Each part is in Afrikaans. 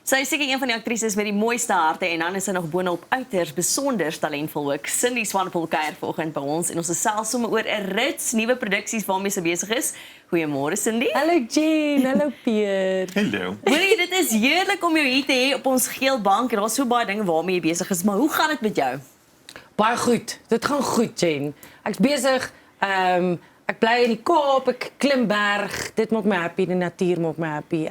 Sy is seker een van die aktrises met die mooiste harte en dan is sy nog boonop uiters besonder talentvol ook. Cindy Swanepoel kuier vanoggend by ons en ons gesels sommer oor 'n rits nuwe produksies waarmee sy besig is. Goeiemôre Cindy. Hallo Jane, hallo Pier. Hallo. Hoorie, dit is heerlik om jou hier te hê op ons geel bank. Daar's so baie dinge waarmee jy besig is, maar hoe gaan dit met jou? Baie goed. Dit gaan goed, Jane. Ek's besig. Ek bly in die Kaap, ek klim berg. Dit maak my happy, die natuur maak my happy.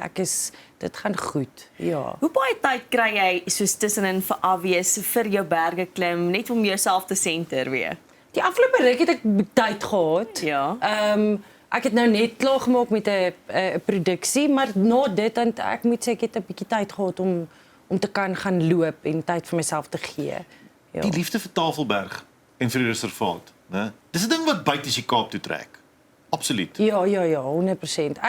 Dit gaan goed. Ja. Hoe baie tyd kry jy soos tussenin vir afwees, vir jou berge klim, net om jouself te senter weer? Die afgelope ruk het ek tyd gehad. Ja. Ek het nou net klaar gemaak met 'n produksie, maar na dit en ek moet sê ek het 'n bietjie tyd gehad om te kan gaan loop en tyd vir myself te gee. Ja. Die liefde vir Tafelberg en vir die reservaat, né? Dis 'n ding wat buite die Kaap toe trek. Absoluut. Ja, 100%.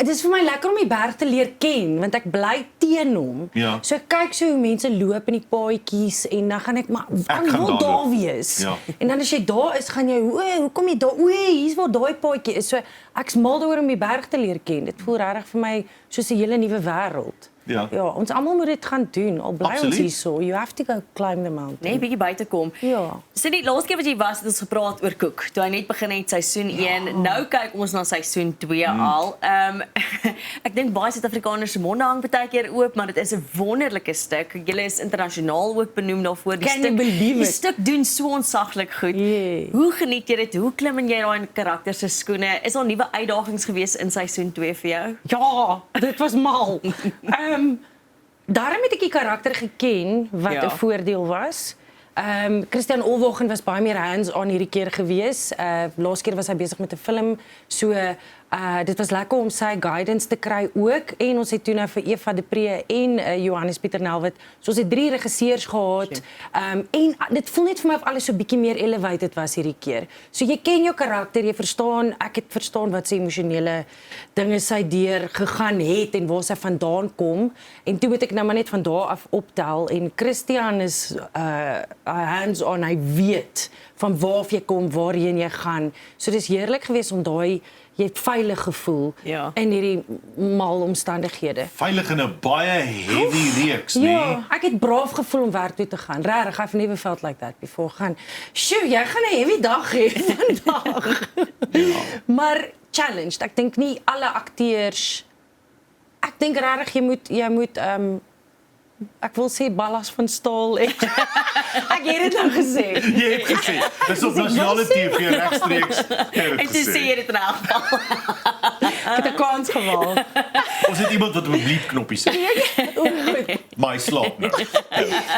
Dit is vir my lekker om die berg te leer ken, want ek bly teen hom. Ja. So ek kyk so hoe mense loop in die paadjies en dan gaan ek maar gaan wil daar daar loop. wees. Ja. En dan as jy daar is, gaan jy, hoe kom jy daar? Hier's waar daai paadjie is. So ek's mal daaroor om die berg te leer ken. Dit voel regtig vir my soos 'n hele nuwe wêreld. Ja. Ons almal moet dit gaan doen. Al bly ons Absoluut. hierso. You have to go climb the mountain. Nee, bietjie buite kom. Ja. So die laaste keer wat jy was, het ons gepraat oor Koek. Toe hy net begin het seisoen 1. Nou kyk ons na seisoen 2 al. Ek dink baie Suid-Afrikaners se monde hang baie keer oop, maar dit is 'n wonderlike stuk. Julle is internasionaal ook benoem daarvoor. Can you believe die it? stuk doen so ontsaglik goed. Yeah. Hoe geniet jy dit? Hoe klim jy daai karakter se skoene? Is daar nuwe uitdagings gewees in seisoen 2 vir jou? Ja, dit was mal. Daarom het ek die karakter geken wat 'n Ja. voordeel was. Christian Olwagen was baie meer hands-on hierdie keer gewees. Laas keer was hy besig met 'n film. So dit was lekker om sy guidance te kry ook en ons het toe nou vir Eva de Pre en Johannes Pieter Nelwit. So ons het 3 regisseurs gehad. En dit voel net vir my of alles so bietjie meer elevated was hierdie keer. So jy ken jou karakter, jy verstaan, ek het verstaan wat sy emosionele dinge sy deur gegaan het en waar sy vandaan kom en toe moet ek nou maar net van daar af optel en Christian is hands-on, hy weet van waar jy kom, waarheen jy gaan. So dis heerlik geweest om daai jy het veilig gevoel Ja. in hierdie mal omstandighede. Veilig in 'n baie heavy reeks, né? Ja, ek het braaf gevoel om werk toe te gaan. Regtig, I've never felt like that before. Sjoe, jy gaan 'n heavy dag hê vandag. Maar challenged. Ek dink nie alle akteurs ek dink regtig jy moet ek wil sê ballas van staal. Ek het dit nou gesê. Jy het gesê, dis op nasionale TV regstreeks. En toe sê jy dit in elk geval. Ek het 'n kans gewaag. Ons het iemand wat op 'n bleep knoppie sit. Maar hy slaap nou.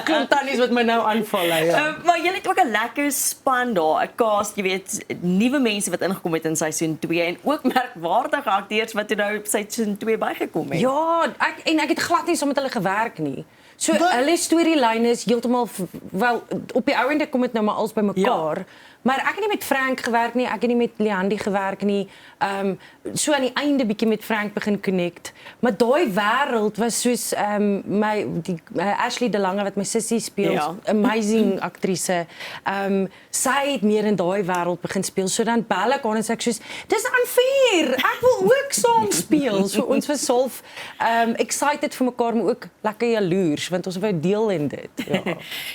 Klomp tannies wat my nou aanval. Ja. Maar jy het ook 'n lekker span daar, 'n cast, jy weet, nuwe mense wat ingekom het in seisoen 2 en ook merkwaardige akteurs wat toe nou op seisoen 2 bygekom het. Ja, ek het glad nie saam met hulle gewerk nie. So hulle storyline is heeltemal wel op die ou ende kom dit nou maar als bymekaar. Ja. Maar ek het nie met Frank gewerk nie, ek het nie met Leandi gewerk nie. So aan die einde bietjie met Frank begin connect. Maar daai wêreld was soos Ashley De Lange wat my sussie speel, Ja. amazing aktrise. Sy het meer in daai wêreld begin speel. So dan bel ek aan en sê ek soos dis unfair. Ek wil ook saam speel. So ons was half excited vir mekaar maar ook lekker jaloers want ons wou deel in dit. Ja.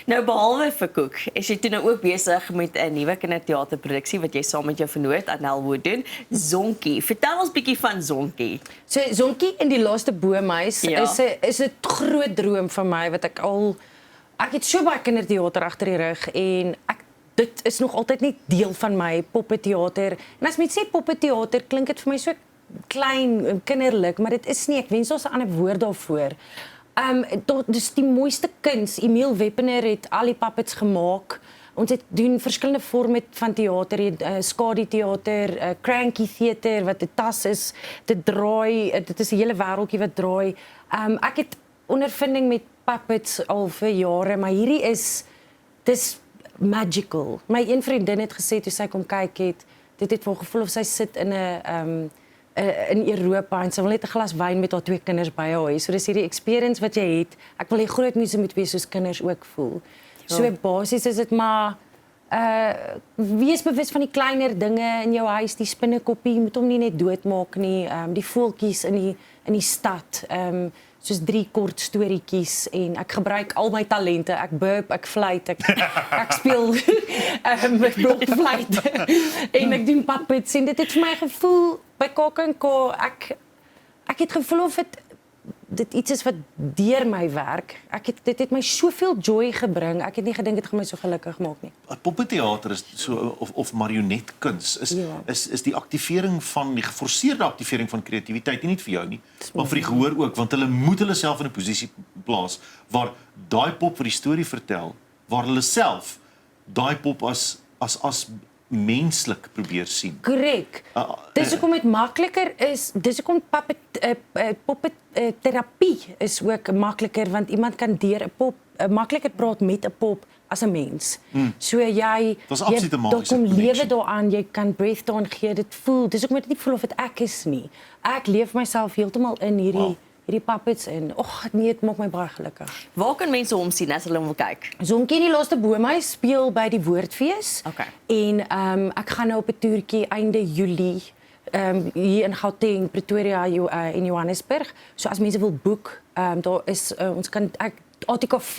Nou behalwe vir Koek, is jy toe nou ook besig met 'n nuwe kinderteaterproduksie wat jy saam met jou vernoot Anel Wood doen, Zonkie. Vertel ons bietjie van Zonkie. So Zonkie in die laaste boomhuis Ja. is 'n groot droom van my wat ek het so baie kinderteater agter die rug en dit is nog altyd nie deel van my poppeteater. En as mense sê poppeteater klink dit vir my so klein kinderlik, maar dit is nie. Ek wens ons 'n ander woord daarvoor. Dis die mooiste kuns. Emil Weppener het al die puppets gemaak. Ons het doen verskillende vorme van teater, skadu-teater, cranky theater wat 'n tas is, dit draai, dit is 'n hele wêreldjie wat draai. Ek het ondervinding met puppets al vir jare, maar dis magical. My een vriendin het gesê toe sy kom kyk het, dit het vir haar gevoel of sy sit in 'n in Europa en sy wil net 'n glas wyn met haar 2 kinders by haar hê. So dis hierdie experience wat jy het. Ek wil hê groot mense moet wees soos kinders ook voel. So basies is dit maar wees bewus van die kleiner dinge in jou huis, die spinnekoppie, moet hom nie net doodmaak nie, die voeltjies in die stad. soos 3 kort storieetjies en ek gebruik al my talente. Ek burp, ek fluit, ek speel blokfluit en ek doen puppets en dit het vir my gevoel by KAK&K ek het gevoel of dit iets is wat deur my werk. Dit het my soveel joy gebring. Ek het nie gedink dit gaan my so gelukkig maak nie. Poppeteater is so of marionetkuns is die aktivering van die geforseerde aktivering van kreatiwiteit nie net vir jou nie, maar vir die gehoor ook, want hulle moet hulle self in 'n posisie plaas waar daai pop vir die storie vertel, waar hulle self daai pop as menslik probeer sien. Korrek. Dis hoekom dit makliker is. Dis hoekom poppetherapie is ook makliker want iemand kan deur 'n pop makliker praat met 'n pop as 'n mens. So jy kom lewe daaraan, jy kan breath daaraan gee, dit voel. Dis hoekom dit nie voel of dit ek is nie. Ek leef myself heeltemal in hierdie puppets en nee, dit maak my baie gelukkig. Waar kan mense hom sien as hulle hom wil kyk? Zonkie en die Laaste Boomhuis speel by die Woordfees. Okay. En ek gaan nou op 'n toertjie einde Julie hier in Gauteng, Pretoria en Johannesburg. So as mense wil boek, daar is ons kan ATKV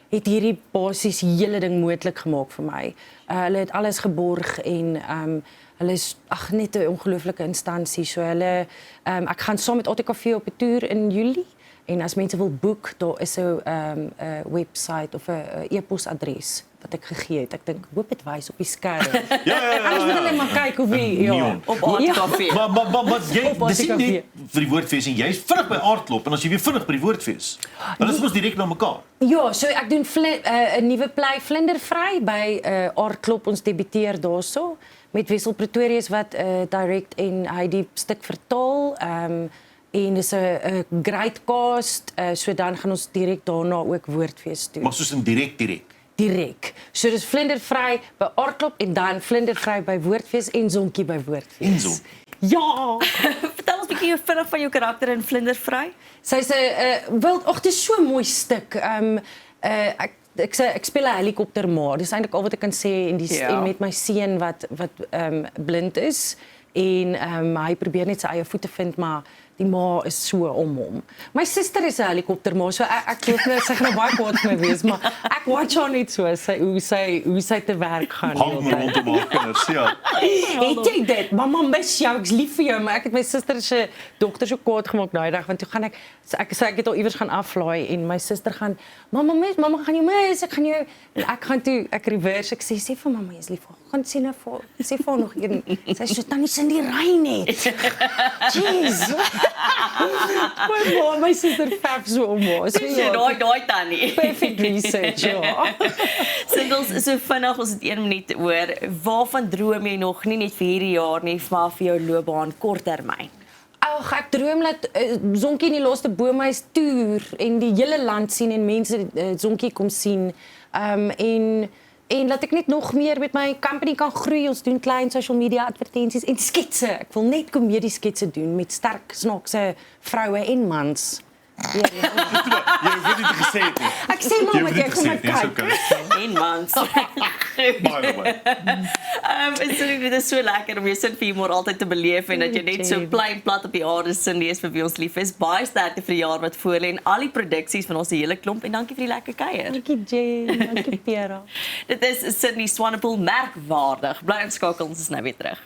het hierdie basies hele ding moontlik gemaak vir my. Hulle het alles geborg en hulle is net 'n ongelooflike instansie. So hulle ek gaan saam met ATKV op 'n toer in Julie en as mense wil boek, daar is 'n website of 'n e-posadres wat ek gegee het. Ek dink hoop dit wys op die skerm. Anders moet hulle maar kyk of op ATKV. Maar jy dis nie vir die Woordfees en jy's vinnig by Aardklop en as jy weer vinnig by die Woordfees. Hulle is mos direk na mekaar. Ja, so ek doen 'n nuwe play Vlindervry by Aardklop. Ons debuteer daarso met Wessel Pretorius wat direk en hy die stuk vertaal. En dis 'n great cast, so dan gaan ons direk daarna ook Woordfees doen. Maar soos in direk. So dis Vlindervry by Aardklop en dan Vlindervry by Woordfees en Zonkie by Woordfees. Ja! Vertel ons 'n bietjie vinnig van jou karakter in Vlindervry. Sy's 'n dit is so 'n mooi stuk. Ek speel 'n helikopterma. Dis eintlik al wat ek kan sê en met my seun wat blind is en hy probeer net sy eie voete vind, maar die ma is so om hom. My suster is 'n helikopterma, so ek glo net sy gaan baie kwaad vir my wees, maar ek watch haar net so hoe sy te werk gaan. Hang rondom haar kinders, ja. Het jy dit? Mamma mis jou, ek's lief vir jou, maar ek het my suster se dogter so kwaad gemaak daai dag want toe gaan ek het al iewers gaan aflaai en my suster gaan mamma gaan jy mis, ek gaan jou en ek gaan toe ek reverse ek sê vir mamma jy's lief vir haar. Gaan sê vir nog een. Sy sê dan is in die ry net. Jeez. My suster faf so om haar. So daai tannie. Perfect research, ja. Singles so vinnig, ons het 1 minuut oor. Waarvan droom jy nog nie net vir hierdie jaar nie, maar vir jou loopbaan korttermyn? Ek droom dat Zonkie en die Laaste Boomhuis toer en die hele land sien en mense Zonkie kom sien. En dat ek net nog meer met my company kan groei. Ons doen klein social media advertensies en sketse. Ek wil net komedie sketse doen met sterk snaakse vroue en mans. Jy het dit nie gesê nie. Ek sê maar met jy kom kyk. En mans. Dit is so lekker om jou sin vir humor altyd te beleef en dat jy net so plain plat op die aarde sin lees vir wie ons lief is. Baie sterkte vir die jaar wat voor lê en al die produksies van ons hele klomp en dankie vir die lekker kuier. Dankie Jane, dankie Piera. Dit is Sydney Swanepoel, merkwaardig. Bly inskakel, ons is nou weer terug.